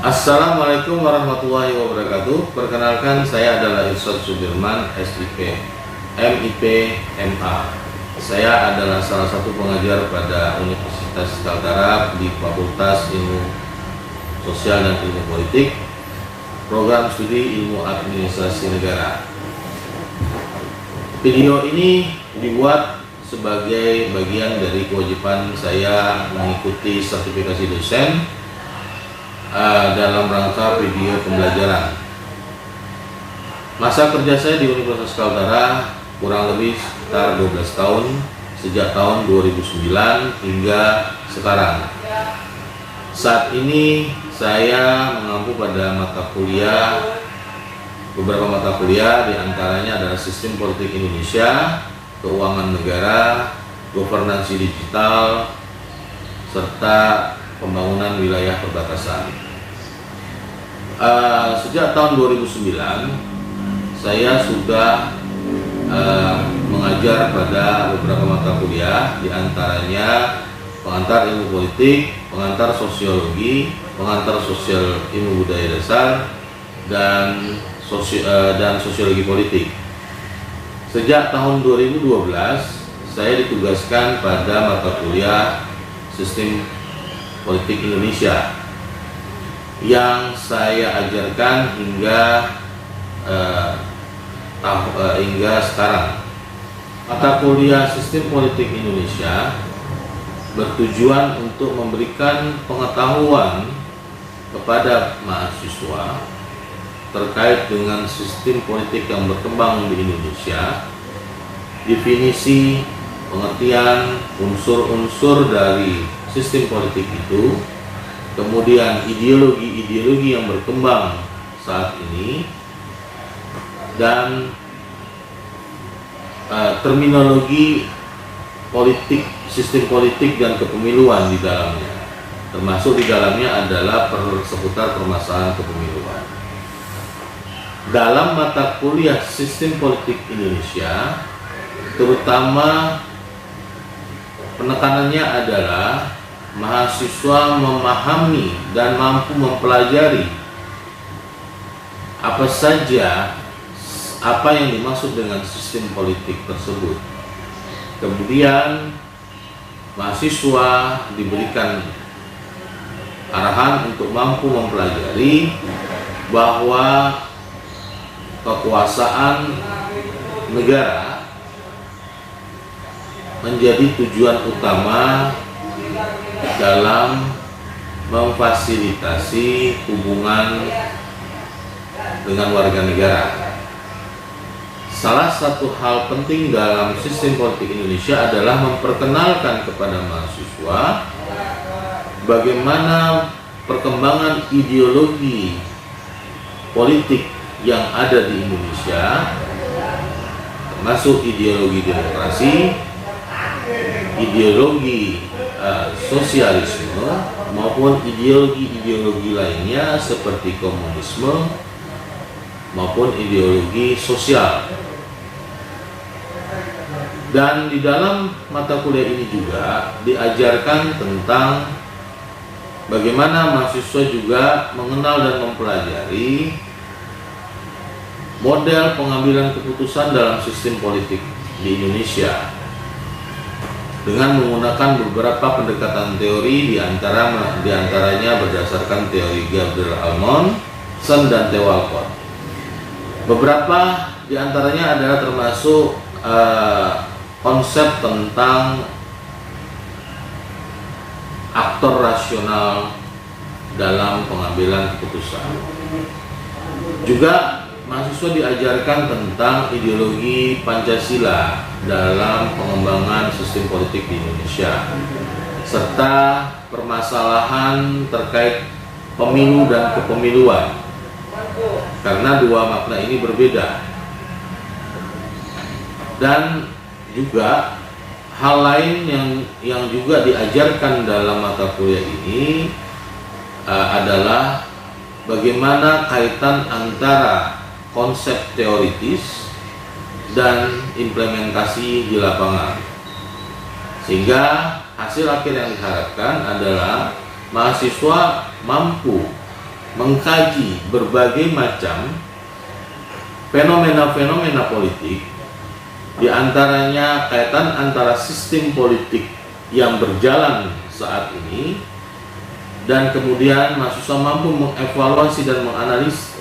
Assalamualaikum warahmatullahi wabarakatuh. Perkenalkan, saya adalah Irsyad Sudirman, SIP, MIP, MA. Saya adalah salah satu pengajar pada Universitas Kaltara di Fakultas Ilmu Sosial dan Ilmu Politik, program studi Ilmu Administrasi Negara. Video ini dibuat sebagai bagian dari kewajiban saya mengikuti sertifikasi dosen dalam rangka video pembelajaran. Masa kerja saya di Universitas Kaltara kurang lebih sekitar 12 tahun, sejak tahun 2009 hingga sekarang. Saat ini saya mengampu pada beberapa mata kuliah, diantaranya adalah Sistem Politik Indonesia, Keuangan Negara, Governansi Digital, serta Pembangunan Wilayah Perbatasan. Sejak tahun 2009 saya sudah mengajar pada beberapa mata kuliah, diantaranya pengantar ilmu politik, pengantar sosiologi, pengantar sosial ilmu budaya dasar, dan sosiologi politik. Sejak tahun 2012 saya ditugaskan pada mata kuliah Sistem Politik Indonesia yang saya ajarkan hingga sekarang. Mata kuliah Sistem Politik Indonesia bertujuan untuk memberikan pengetahuan kepada mahasiswa terkait dengan sistem politik yang berkembang di Indonesia, definisi, pengertian, unsur-unsur dari sistem politik itu, kemudian ideologi-ideologi yang berkembang saat ini, dan terminologi politik, sistem politik dan kepemiluan di dalamnya. Termasuk di dalamnya adalah seputar permasalahan kepemiluan. Dalam mata kuliah Sistem Politik Indonesia, terutama penekanannya adalah mahasiswa memahami dan mampu mempelajari apa saja yang dimaksud dengan sistem politik tersebut. Kemudian mahasiswa diberikan arahan untuk mampu mempelajari bahwa kekuasaan negara menjadi tujuan utama dalam memfasilitasi hubungan dengan warga negara. Salah satu hal penting dalam sistem politik Indonesia adalah memperkenalkan kepada mahasiswa bagaimana perkembangan ideologi politik yang ada di Indonesia, termasuk ideologi demokrasi, ideologi sosialisme, maupun ideologi-ideologi lainnya seperti komunisme maupun ideologi sosial. Dan di dalam mata kuliah ini juga diajarkan tentang bagaimana mahasiswa juga mengenal dan mempelajari model pengambilan keputusan dalam sistem politik di Indonesia dengan menggunakan beberapa pendekatan teori, diantaranya berdasarkan teori Gabriel Almonson dan Theo Walcott. Beberapa diantaranya adalah termasuk konsep tentang aktor rasional dalam pengambilan keputusan. Juga mahasiswa diajarkan tentang ideologi Pancasila dalam pengembangan sistem politik di Indonesia, serta permasalahan terkait pemilu dan kepemiluan, karena dua makna ini berbeda. Dan juga hal lain yang juga diajarkan dalam mata kuliah ini adalah bagaimana kaitan antara konsep teoritis dan implementasi di lapangan, sehingga hasil akhir yang diharapkan adalah mahasiswa mampu mengkaji berbagai macam fenomena-fenomena politik, di antaranya kaitan antara sistem politik yang berjalan saat ini, dan kemudian mahasiswa mampu mengevaluasi dan menganalisis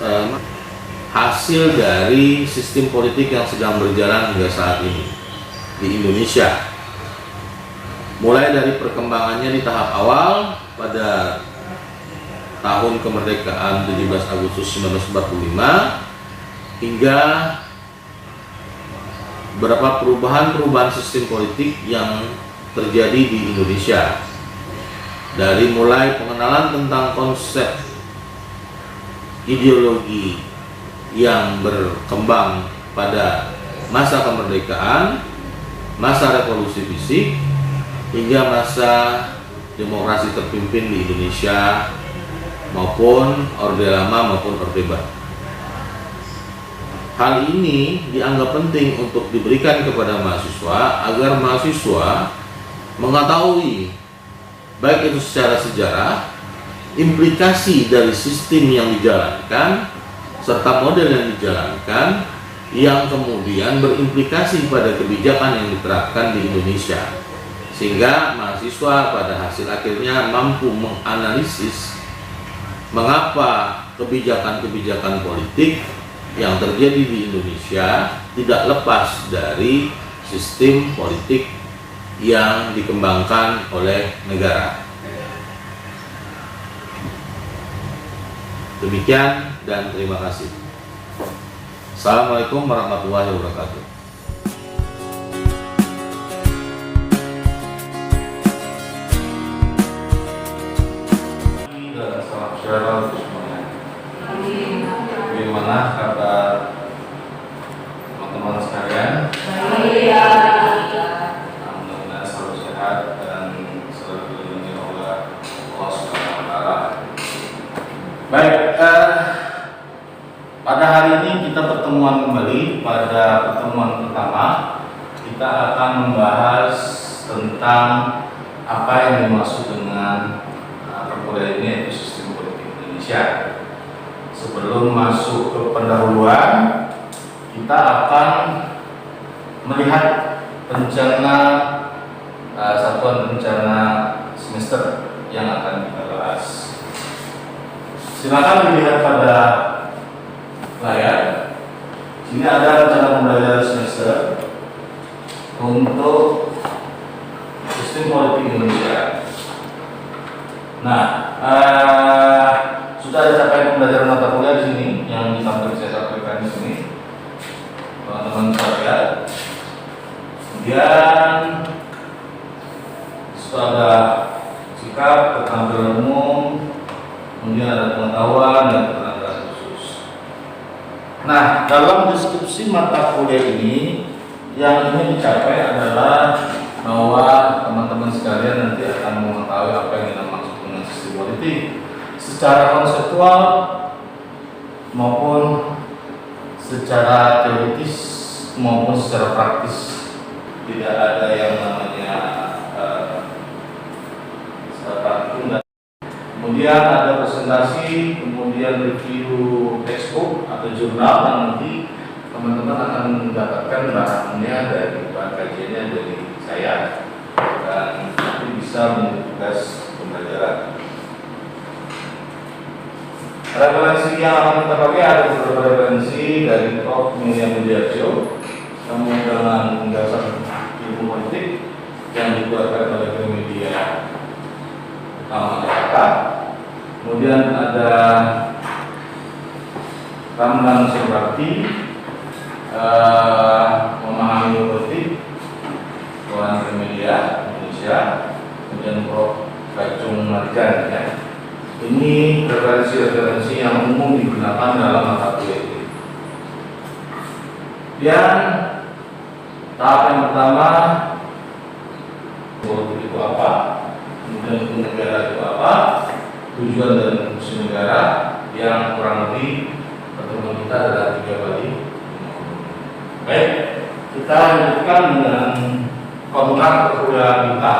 hasil dari sistem politik yang sedang berjalan hingga saat ini di Indonesia. Mulai dari perkembangannya di tahap awal pada tahun kemerdekaan 17 Agustus 1945 hingga beberapa perubahan sistem politik yang terjadi di Indonesia. Dari mulai pengenalan tentang konsep ideologi yang berkembang pada masa kemerdekaan, masa revolusi fisik, hingga masa demokrasi terpimpin di Indonesia maupun Orde Lama maupun Orde Baru. Hal ini dianggap penting untuk diberikan kepada mahasiswa agar mahasiswa mengetahui baik itu secara sejarah, implikasi dari sistem yang dijalankan, serta model yang dijalankan yang kemudian berimplikasi pada kebijakan yang diterapkan di Indonesia, sehingga mahasiswa pada hasil akhirnya mampu menganalisis mengapa kebijakan-kebijakan politik yang terjadi di Indonesia tidak lepas dari sistem politik yang dikembangkan oleh negara. Demikian dan terima kasih. Assalamualaikum warahmatullahi wabarakatuh. Salam sejahtera untuk semuanya. Bagaimana kabar teman-teman sekalian? Alhamdulillah selalu sehat dan selalu dilindungi oleh Allah Subhanahu wa Ta'ala. Baik, pada hari ini kita pertemuan kembali. Pada pertemuan pertama kita akan membahas tentang apa yang dimaksud dengan perkuliahan ini, yaitu sistem politik Indonesia. Sebelum masuk ke pendahuluan, kita akan melihat rencana satuan rencana semester yang akan kita bahas. Silakan dilihat pada layar. Sini ada rencana pembelajaran semester untuk sistem politik Indonesia. Nah, sudah ada capaian pembelajaran mata kuliah di sini yang saya sampaikan di sini, teman-teman sekalian. Kemudian sudah ada sikap, keterampilan umum, kemudian ada pengetahuan dan keterampilan khusus. Nah, dalam deskripsi mata kuliah ini yang ingin dicapai adalah bahwa teman-teman sekalian nanti akan mengetahui apa yang kita maksud dengan sistem politik secara konseptual maupun secara teoritis maupun secara praktis. Tidak ada yang namanya praktik. Kemudian ada presentasi, kemudian review textbook atau jurnal, dan nanti teman-teman akan mendapatkan bahannya dari bahan kajiannya dari saya, dan nanti bisa menjadi tugas pembelajaran. Referensi yang akan kita pakai ada beberapa referensi dari Prof. Miriam Widiarjo, kemudian dasar ilmu politik yang dikeluarkan oleh Gramedia Utama Jakarta. Kemudian ada Ramlan Subrati, memahami politik, Tuan Gramedia Indonesia. Kemudian Prof. Kacung Marjan, ya. Ini referensi-referensi yang umum digunakan dalam mata kuliah ini. Dan tahap yang pertama, politik itu apa, kemudian hukum negara itu apa, tujuan dan fungsi negara, yang kurang lebih pertemuan kita adalah 3 kali. Baik, kita lanjutkan dengan kontrak perkuliahan kita.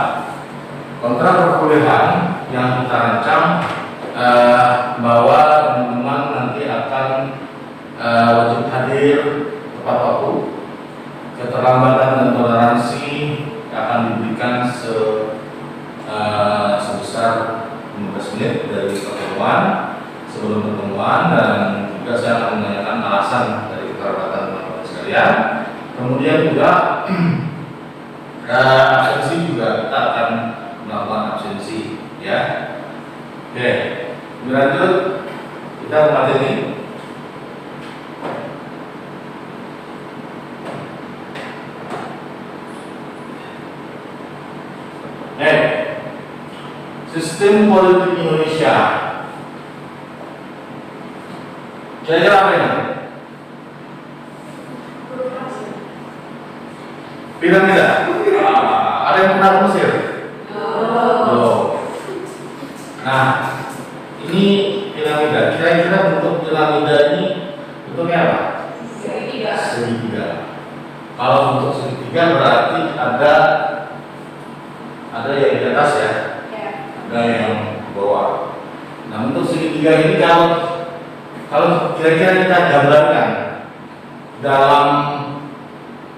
Kontrak perkuliahan yang kita rancang bahwa teman-teman nanti akan wajib hadir tepat waktu. Keterlambatan dan toleransi akan diberikan sebesar 15 menit dari pertemuan sebelum pertemuan, dan juga saya akan menanyakan alasan dari keterlambatan teman-teman sekalian. Kemudian juga absensi juga kita akan melakukan absensi, ya. Oke, lanjut kita ke materi. Sistem politik Indonesia. Kira-kira apa ini? Piramida. Ada yang pernah ke Mesir? Belum. Nah, ini piramida. Kira-kira bentuk piramida ini bentuknya apa? Segitiga. Segitiga. Kalau bentuk segitiga berarti ada yang di atas, ya. Ada yang di bawah. Nah, bentuk segitiga ini kalau kira-kira kita gambarkan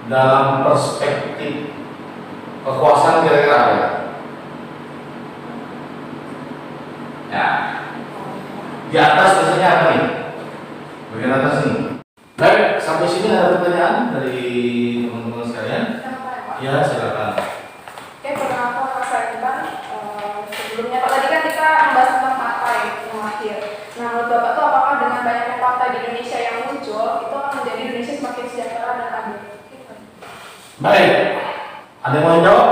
dalam perspektif kekuasaan, kira-kira apa ya? Ya, di atas biasanya apa nih? Bagian atas nih. Baik, sampai sini ada pertanyaan dari teman-teman sekalian? Ya, silakan. Oke, perkenalkan nama saya Iban. Sebelumnya Pak, tadi kan kita membahas tentang partai yang lahir. Nah, menurut Bapak tuh apakah dengan banyaknya partai di Indonesia yang muncul itu akan menjadi Indonesia semakin sejahtera dan adil? Baik, ada yang mau jawab?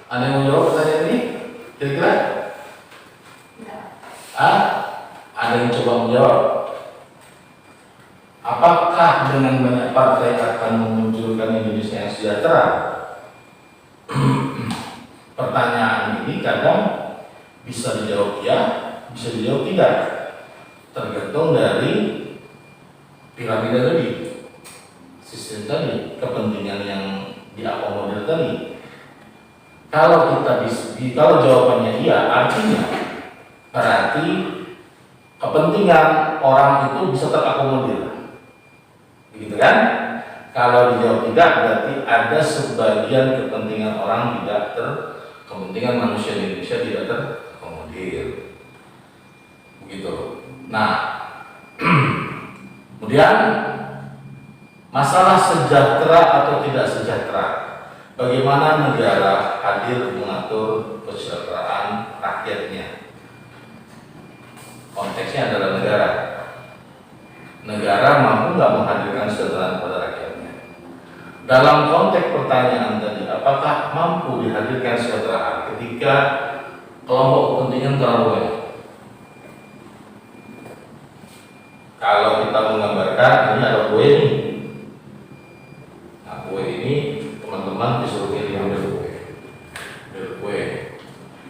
Ada yang mau jawab pertanyaan ini? Kira-kira? Ada yang coba menjawab? Apakah dengan banyak partai akan memunculkan Indonesia yang sejahtera? Pertanyaan ini kadang bisa dijawab ya, bisa dijawab tidak, tergantung dari piramida tadi, sistem tadi, kepentingan yang diakomodir tadi. Kalau kalau jawabannya iya, artinya berarti kepentingan orang itu bisa terakomodir, begitu kan? Kalau dijawab tidak, berarti ada sebagian kepentingan orang kepentingan manusia di Indonesia tidak terakomodir, begitu. Nah, kemudian masalah sejahtera atau tidak sejahtera, bagaimana negara hadir mengatur kesejahteraan rakyatnya? Konteksnya adalah negara. Negara mampu nggak menghadirkan kesejahteraan kepada rakyatnya? Dalam konteks pertanyaan tadi, apakah mampu dihadirkan kesejahteraan ketika kelompok kepentingan terlalu banyak? Kalau kita menggambarkan, ini ada kue nih. Nah, kue ini teman-teman disuruh pilih ambil kue.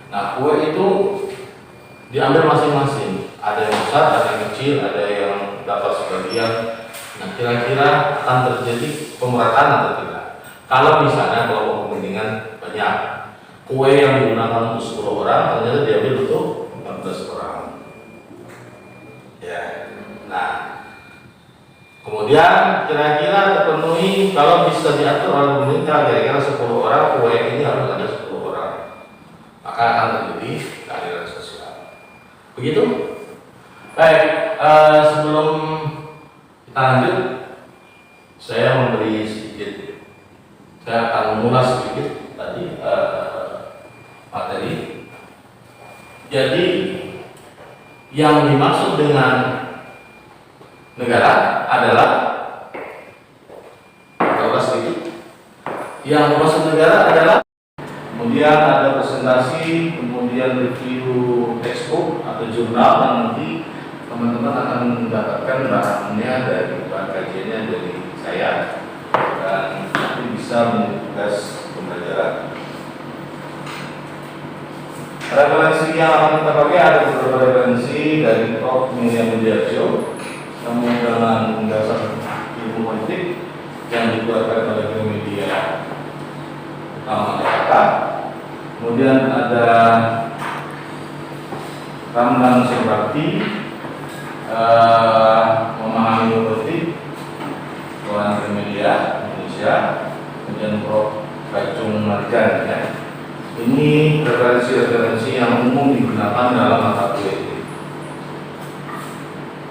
Nah, kue itu diambil masing-masing. Ada yang besar, ada yang kecil, ada yang dapat sebagian. Nah, kira-kira akan terjadi pemerataan atau tidak? Kalau misalnya kelompok kepentingan banyak, kue yang digunakan untuk 10 orang ternyata diambil untuk 14 orang. Ya. Nah, kemudian kira-kira terpenuhi kalau bisa diatur oleh pemerintah, kira-kira 10 orang, kue ini harus ada 10 orang, maka akan terjadi keadilan sosial. Begitu? Baik, sebelum kita lanjut, saya memberi sedikit, saya akan mengulas sedikit tadi materi. Jadi yang dimaksud dengan negara adalah, sedikit, yang dimaksud negara adalah, kemudian ada presentasi, kemudian review textbook atau jurnal yang nanti teman-teman akan mendapatkan bahannya dari bahan kajiannya dari saya, dan nanti bisa menjadi tugas pembelajaran. Referensi yang akan kita pakai ada beberapa referensi dari Prof. Miriam Widiarjo, Pengembangan Dasar Ilmu Politik yang dikeluarkan oleh Gramedia Utama Jakarta. Kemudian ada Ramdan memahami politik, Tuan Media Indonesia, kemudian Prof. Bacung Marjan ya. Ini referensi-referensi yang umum digunakan dalam mata kuliah.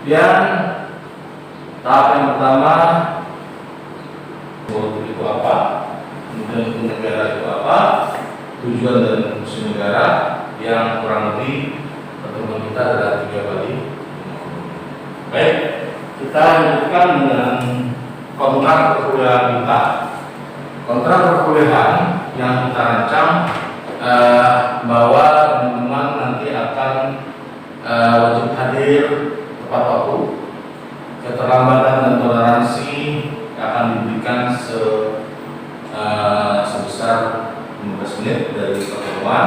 Dan tahap yang pertama, politik itu apa, kemudian hukum negara itu apa, tujuan dan fungsi negara, yang kurang lebih pertemuan kita adalah 3 kali. Baik, kita lanjutkan dengan kontrak perkuliahan kita. Kontrak perkuliahan yang kita rancang bahwa teman-teman nanti akan wajib hadir tepat waktu, keterlambatan dan toleransi akan diberikan sebesar 15 menit dari pertemuan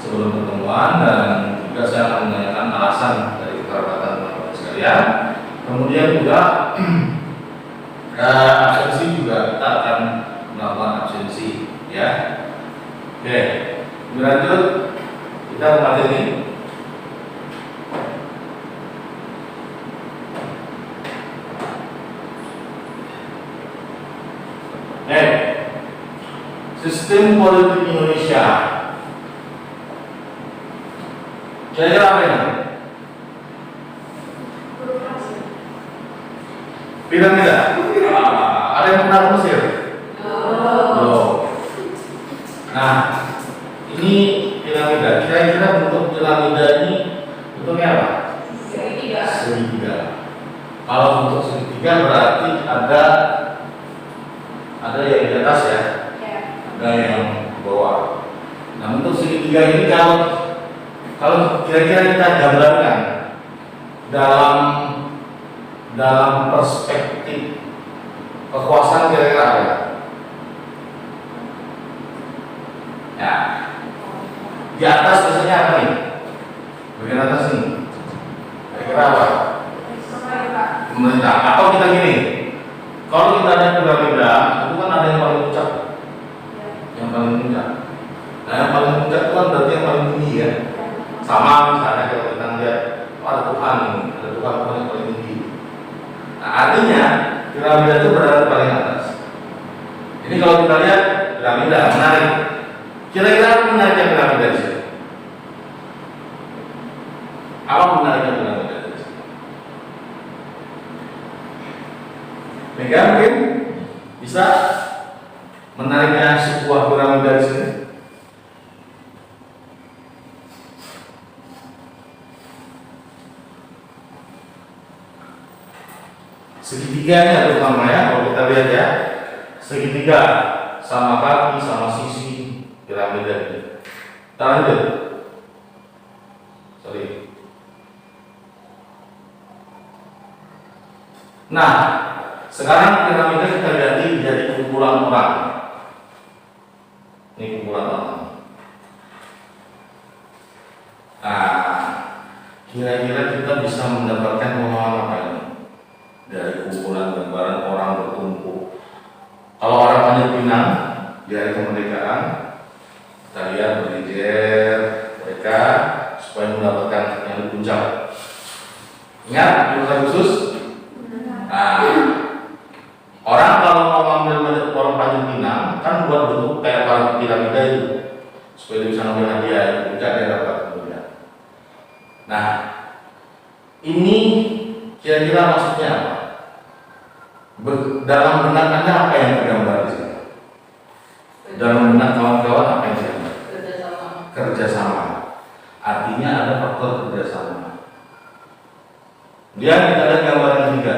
sebelum pertemuan, dan juga saya akan menanyakan alasan dari keterlambatan teman-teman sekalian. Kemudian juga absensi juga kita akan melakukan absensi ya. Oke, lanjut kita ke materi. Sistem politik Indonesia. Kira-kira apa ini? Piramida. Ada yang pernah ke Mesir? Oh. Nah, ini piramida. Kira-kira bentuk piramida ini bentuknya apa? Segitiga. Kalau bentuk segitiga berarti ada yang di atas ya, ada yang di bawah. Nah, bentuk segitiga ini kalau kira-kira kita gambarkan dalam perspektif kekuasaan, kira-kira apa ya? Ya, di atas biasanya apa nih? Bagian atas nih, kira-kira apa? Pemerintah. Atau kita gini, kalau kita ada piramida, itu kan ada yang paling puncak, yang paling puncak. Nah, yang paling puncak itu kan berarti yang paling tinggi ya. Sama misalnya kalau kita lihat, ada Tuhan yang paling tinggi. Nah, artinya piramida itu berada di paling atas. Ini kalau kita lihat piramida menarik. Kira-kira apa menariknya piramida di sini? Apa menariknya piramida di sini? Mega mungkin bisa menariknya sebuah piramida di sini. Segitiganya terutama ya, kalau kita lihat ya, segitiga sama kaki sama sisi piramida ini. Kita lanjut. Sorry. Nah, sekarang piramida kita lihat jadi kumpulan orang. Ini kumpulan orang. Nah, kira-kira kita bisa mendapatkan pemahaman apa ini dari kumpulan gambaran orang bertumpuk. Kalau orang Tanjung Pinang di hari kemerdekaan, kita lihat berjejer mereka supaya mendapatkan yang di puncak. Ingat urusan khusus? Nah, orang kalau mau ngambil orang Tanjung Pinang kan buat bentuk kayak orang piramida itu supaya dia bisa ngambil hadiah di puncak, dia dapat kemudian. Nah, ini kira-kira maksudnya apa? Dalam benak Anda apa yang tergambar di sini? Dalam benak kawan-kawan apa yang tergambar? Kerjasama. Artinya ada faktor kerjasama. Kemudian kita lihat gambaran ketiga.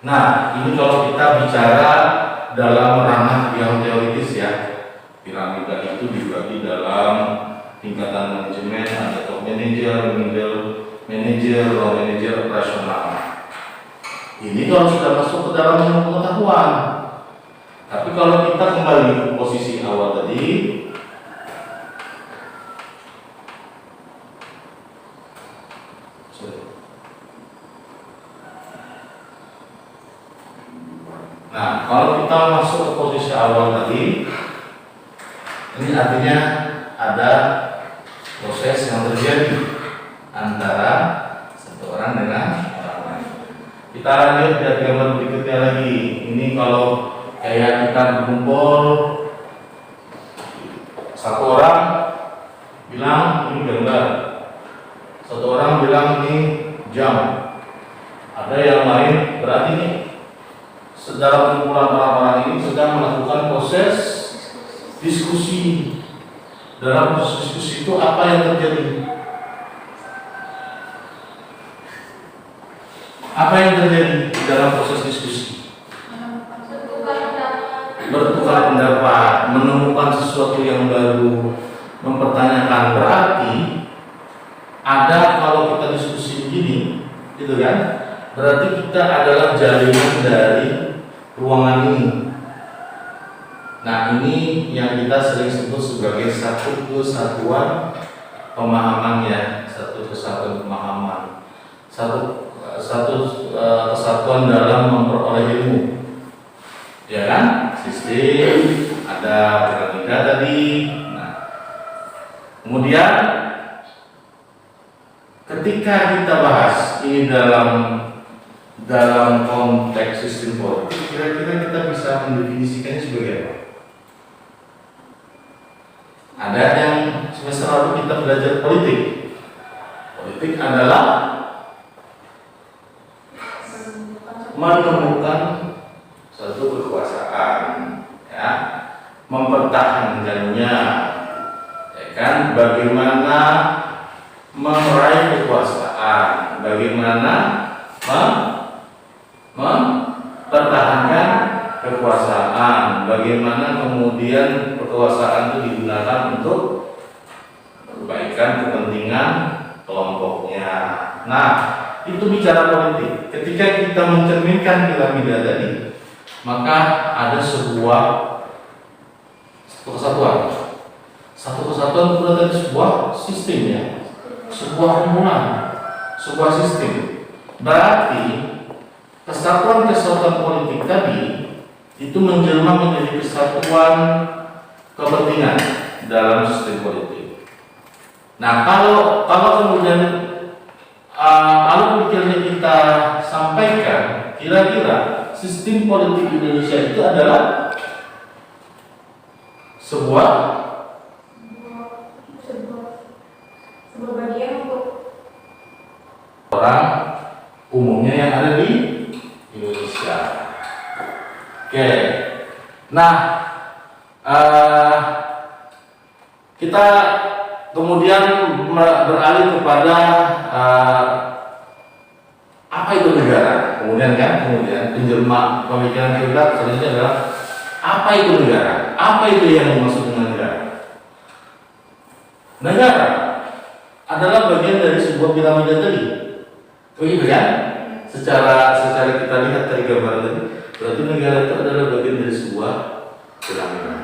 Nah, ini kalau kita bicara dalam ranah yang teoritis ya, piramida itu dibagi dalam tingkatan manajemen, ada top manager, middle manager, low manager, operasional. Ini kalau sudah masuk ke dalam ilmu pengetahuan. Tapi kalau kita kembali ke posisi awal tadi, nah kalau kita masuk ke posisi awal tadi, ini artinya ada proses yang terjadi antara Kita lanjut lihat gambar berikutnya lagi. Ini kalau kayak kita berkumpul, satu orang bilang ini gambar, satu orang bilang ini jam, ada yang lain, berarti ini dalam kumpulan orang-orang ini sedang melakukan proses diskusi. Dalam proses diskusi itu apa yang terjadi? Apa yang terjadi dalam proses diskusi? Bertukar pendapat, menemukan sesuatu yang baru, mempertanyakan. Berarti ada, kalau kita diskusi begini, gitu kan? Berarti kita adalah jaringan dari ruangan ini. Nah, ini yang kita sering sebut sebagai satu kesatuan pemahaman, ya, satu kesatuan pemahaman, satu kesatuan dalam memperoleh ilmu, ya kan? Sistem, ada piramida tadi. Nah, kemudian ketika kita bahas ini dalam konteks sistem politik, kira-kira kita bisa mendefinisikannya sebagai apa? Ada yang semester lalu kita belajar politik. Politik adalah menemukan satu kekuasaan, ya, mempertahankannya, ya kan? Bagaimana meraih kekuasaan, bagaimana mempertahankan kekuasaan, bagaimana kemudian kekuasaan itu digunakan untuk kebaikan kepentingan kelompoknya. Nah, itu bicara politik. Ketika kita mencerminkan piramida tadi, maka ada sebuah kesatuan. Satu kesatuan itu berarti sebuah sistem, ya, sebuah kumpulan, sebuah sistem. Berarti kesatuan politik tadi itu menjelma menjadi kesatuan kepentingan dalam sistem politik. Nah, kalau kemudian kalau pikirnya kita sampaikan, kira-kira sistem politik Indonesia itu adalah sebuah bagian untuk orang umumnya yang ada di Indonesia. Oke, nah kita kemudian beralih kepada apa itu negara. Kemudian penjelma pemikiran kita selanjutnya adalah apa itu negara? Apa itu yang dimaksud dengan negara? Negara adalah bagian dari sebuah piramida tadi. Begitu kan? Secara kita lihat dari gambar tadi, berarti negara itu adalah bagian dari sebuah piramida.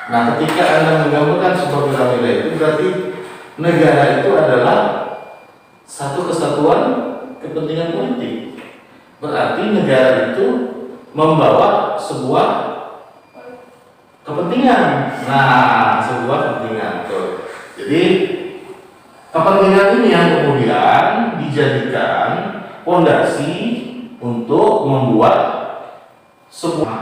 Nah, ketika Anda menggambarkan sebuah piramida itu, berarti negara itu adalah satu kesatuan kepentingan politik. Berarti negara itu membawa sebuah kepentingan. Nah, sebuah kepentingan. Jadi kepentingan ini yang kemudian dijadikan fondasi untuk membuat sebuah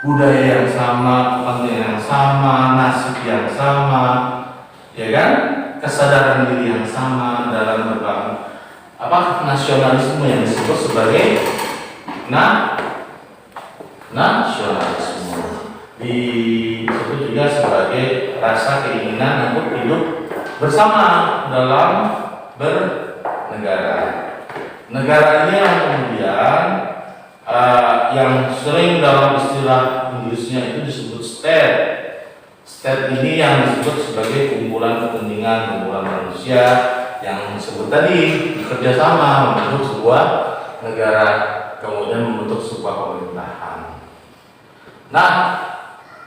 budaya yang sama, kepentingan yang sama, nasib yang sama, ya kan? Kesadaran diri yang sama dalam berbangun nasionalisme yang disebut sebagai nasionalisme, disebut juga sebagai rasa keinginan untuk hidup bersama dalam bernegara. Negara ini yang kemudian yang sering dalam istilah Inggrisnya itu disebut state. State ini yang disebut sebagai kumpulan kepentingan, kumpulan manusia yang disebut tadi bekerja sama membentuk sebuah negara, kemudian membentuk sebuah pemerintahan. Nah,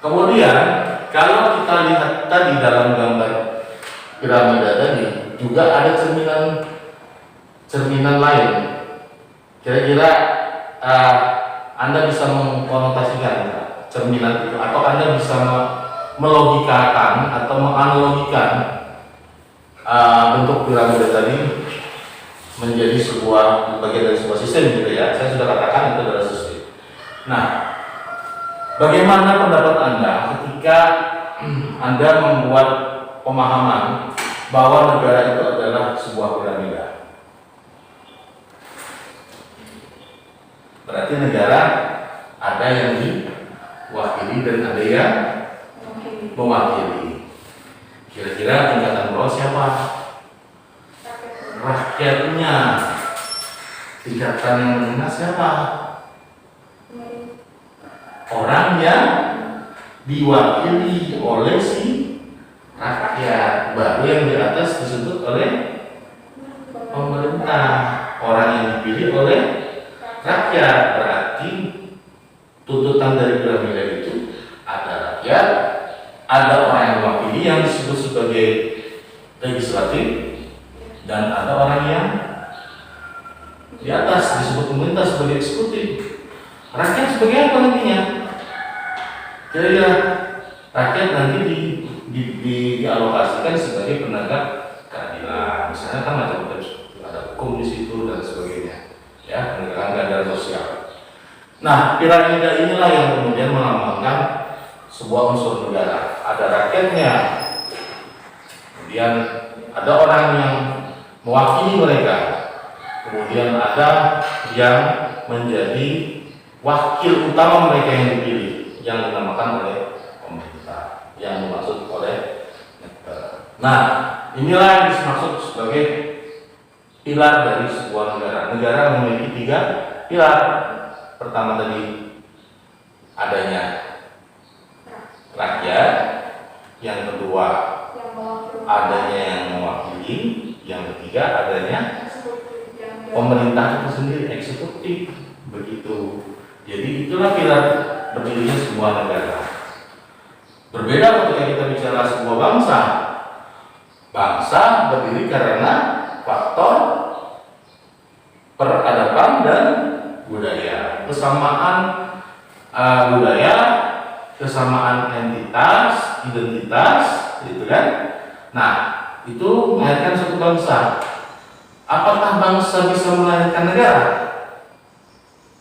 kemudian kalau kita lihat tadi dalam gambar piramida tadi juga ada cerminan lain. Kira-kira Anda bisa mengkonotasikan cerminan itu, atau Anda bisa melogikakan atau menganalogikan bentuk piramida tadi menjadi sebuah bagian dari sebuah sistem gitu ya. Saya sudah katakan itu adalah sistem. Nah, bagaimana pendapat Anda ketika Anda membuat pemahaman bahwa negara itu adalah sebuah piramida? Berarti negara ada yang diwakili dan ada yang mewakili. Kira-kira tingkatan bawah siapa? Rakyatnya. Tingkatan yang menengah siapa? Orang yang diwakili oleh si rakyat. Baru yang di atas disebut oleh pemerintah. Orang yang dipilih oleh rakyat. Berarti tuntutan dari piramida itu ada rakyat, ada orang yang mewakili yang disebut sebagai legislatif, dan ada orang yang di atas disebut pemerintah sebagai eksekutif. Rakyat sebagai apa nantinya? Kira-kira rakyat nanti dialokasikan sebagai penegak keadilan. Misalnya kan macam-macam, ada hukum di situ dan sebagainya. Ya, penegakan keadilan sosial. Nah, piramida inilah yang kemudian melambangkan sebuah unsur negara. Ada rakyatnya, kemudian ada orang yang mewakili mereka, kemudian ada yang menjadi wakil utama mereka yang dipilih, yang dinamakan oleh pemerintah, yang dimaksud oleh negara. Nah, inilah yang dimaksud sebagai pilar dari sebuah negara. Negara memiliki 3 pilar. Pertama tadi adanya rakyat, yang kedua adanya yang mewakili, yang ketiga adanya pemerintah itu sendiri, eksekutif, begitu. Jadi itulah pilar berdirinya sebuah negara. Berbeda ketika kita bicara sebuah bangsa. Bangsa berdiri karena faktor peradaban dan budaya, kesamaan budaya, kesamaan entitas, identitas, gitu kan? Nah, itu melahirkan suatu bangsa. Apakah bangsa bisa melahirkan negara?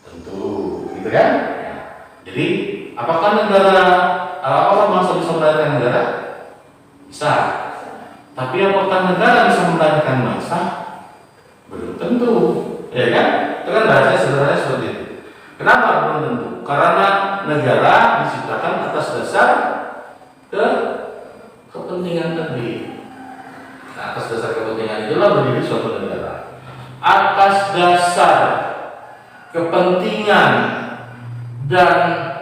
Tentu, gitu kan? Jadi, apakah bangsa bisa melahirkan negara? Bisa. Tapi apakah negara bisa melahirkan bangsa? Belum tentu, ya kan? Itu kan bahasanya sebenarnya seperti itu. Kenapa belum tentu? Karena negara diciptakan atas dasar kepentingan tadi. Nah, atas dasar kepentingan itulah berdiri suatu negara. Atas dasar kepentingan dan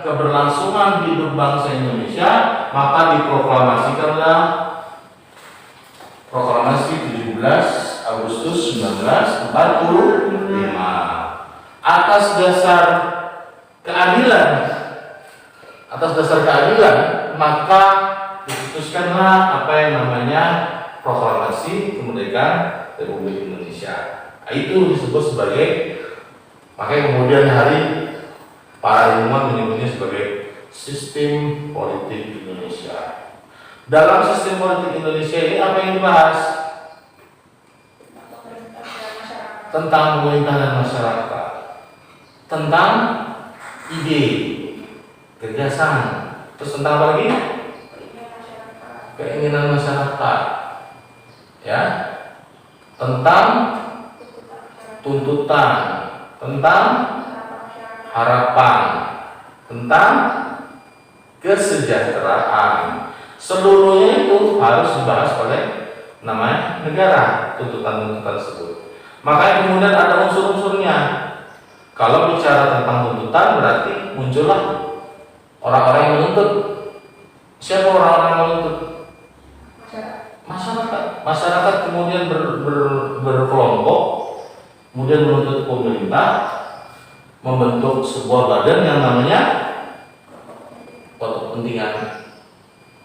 keberlangsungan hidup bangsa Indonesia, maka diproklamasikanlah Proklamasi 17 Agustus 1945. Atas dasar keadilan, maka diputuskanlah apa yang namanya Proklamasi Kemerdekaan Republik Indonesia. Itu disebut sebagai, makanya kemudian hari para ilmuwan menyebutnya sebagai sistem politik Indonesia. Dalam sistem politik Indonesia ini apa yang dibahas? Tentang pemerintah dan masyarakat, tentang ide, gagasan, terus tentang apa lagi? Keinginan masyarakat, ya, tentang tuntutan, tentang harapan, tentang kesejahteraan. Seluruhnya itu harus dibahas oleh namanya negara, tuntutan-tuntutan tersebut. Makanya kemudian ada unsur-unsurnya. Kalau bicara tentang tuntutan berarti muncullah orang-orang yang menuntut. Siapa orang-orang yang menuntut? Masyarakat. Masyarakat kemudian berkelompok, kemudian menuntut pemerintah membentuk sebuah badan yang namanya kepentingan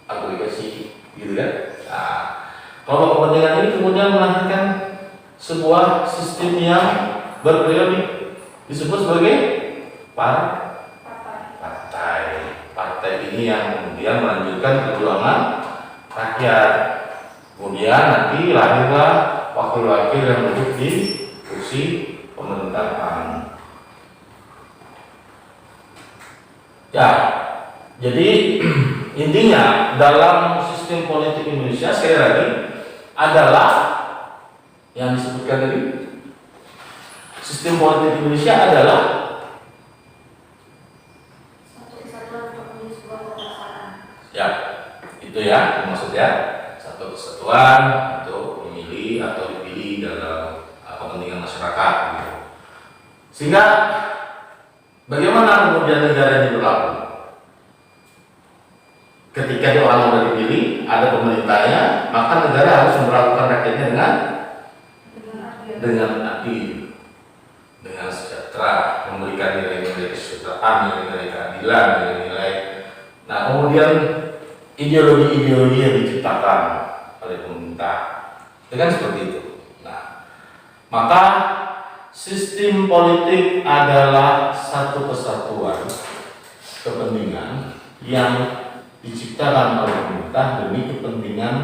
agregasi, gitu kan? Nah, kalau kepentingan ini kemudian melahirkan sebuah sistem yang berperiodik disebut sebagai partai. Partai ini yang kemudian melanjutkan perjuangan rakyat. Kemudian nanti lahirlah wakil-wakil yang duduk di kursi pemerintahan. Ya, jadi intinya dalam sistem politik Indonesia sekali lagi adalah yang disebutkan tadi, sistem politik Indonesia adalah ya, itu ya maksudnya satu kesatuan untuk memilih atau dipilih dalam kepentingan masyarakat gitu. Sehingga bagaimana kemudian negara ini berlaku? Ketika orang sudah dipilih, ada pemerintahnya, maka negara harus memperlakukan rakyatnya dengan adil, dengan sejahtera, memberikan nilai-nilai kesejahteraan, nilai-nilai keadilan, nilai-nilai. Nah, kemudian ideologi-ideologi yang diciptakan oleh pemerintah, itu kan seperti itu. Nah, maka sistem politik adalah satu kesatuan kepentingan yang diciptakan oleh pemerintah demi kepentingan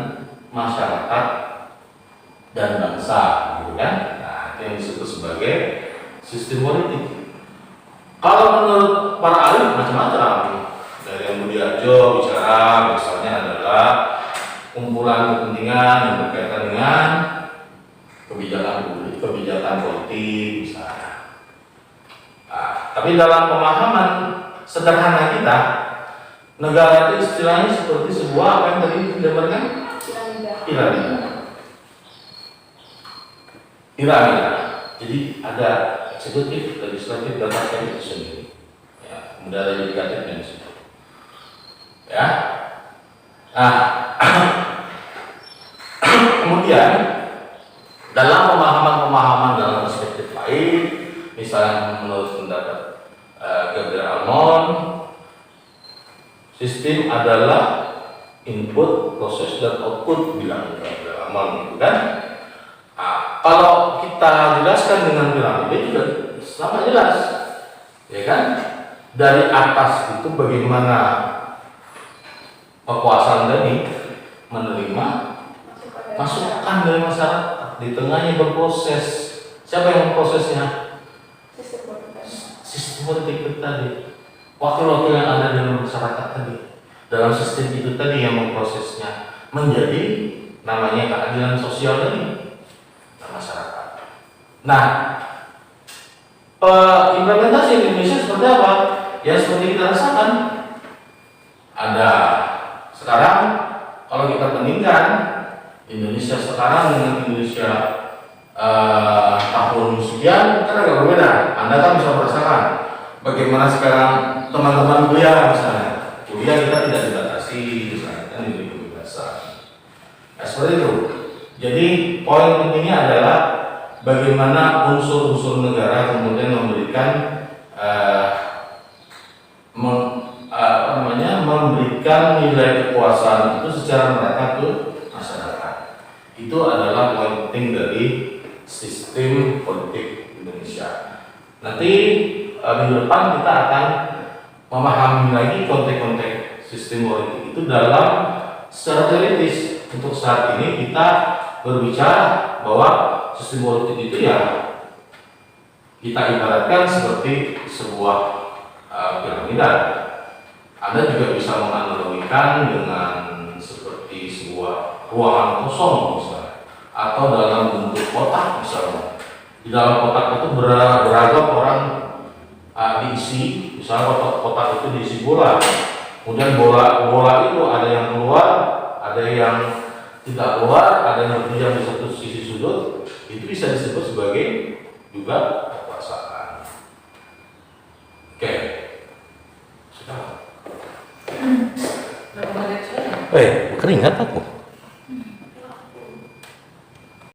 masyarakat dan bangsa, gitu kan? Nah, itu yang disebut sebagai sistem politik. Kalau menurut para ahli macam-macam, dari yang Budiarjo bicara misalnya adalah kumpulan kepentingan yang berkaitan dengan kebijakan politik misalnya. Nah, tapi dalam pemahaman sederhana kita, negara itu istilahnya seperti sebuah apa yang tadi digambarkan? Piramida. Jadi ada eksekutif, legislatif, dan rakyat itu sendiri. Ya, kemudian ada yudikatif dan sebagainya. Ya. Nah, kemudian dalam pemahaman dalam perspektif lain, misalnya menurut pendapat Gabriel Almond, sistem adalah input, proses, dan output, bilang Gabriel Almond, gitu kan? Nah, kalau kita jelaskan dengan piramida juga sama jelas, ya kan? Dari atas itu bagaimana kekuasaan tadi menerima masukan dari masyarakat, di tengahnya berproses. Siapa yang memprosesnya? Sistem politik itu tadi, wakil-wakil yang ada dalam masyarakat tadi, dalam sistem itu tadi yang memprosesnya menjadi namanya keadilan sosial tadi masyarakat. Nah, implementasi Indonesia seperti apa? Ya seperti kita rasakan. Ada sekarang, kalau kita bandingkan Indonesia sekarang dengan Indonesia tahun sekian, kan agak berbeda. Anda kan bisa merasakan bagaimana sekarang teman-teman kuliah misalnya. Kuliah kita tidak dibatasi, misalnya kan diberi kebebasan. Nah, seperti itu. Jadi poin pentingnya adalah bagaimana unsur-unsur negara kemudian memberikan memberikan nilai kekuasaan itu secara merata ke masyarakat. Itu adalah poin penting dari sistem politik Indonesia. Nanti minggu depan kita akan memahami lagi konteks-konteks sistem politik itu dalam secara teoritis. Untuk saat ini kita berbicara bahwa sistem politik itu ya kita ibaratkan seperti sebuah piramida. Anda juga bisa menganalogikan dengan seperti sebuah ruangan kosong misalnya, atau dalam bentuk kotak misalnya. Di dalam kotak itu beragam orang diisi, misalnya kotak itu diisi bola. Kemudian bola itu ada yang keluar, ada yang tidak keluar, ada yang berdiam di satu sisi sudut. Itu bisa disebut sebagai juga kekuasaan. Oke, sudah. Keringat aku.